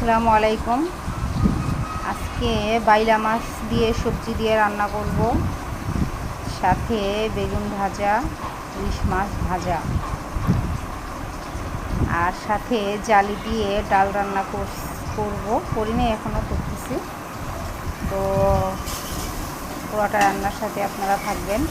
আসসালামু আলাইকুম। আজকে বাইলা মাছ দিয়ে সবজি দিয়ে রান্না করব, সাথে বেগুন ভাজা, ইলিশ মাছ ভাজা, আর সাথে জালি দিয়ে ডাল রান্না করিনি, এখনও করতেছি। তো পুরোটা রান্নার সাথে আপনারা থাকবেন।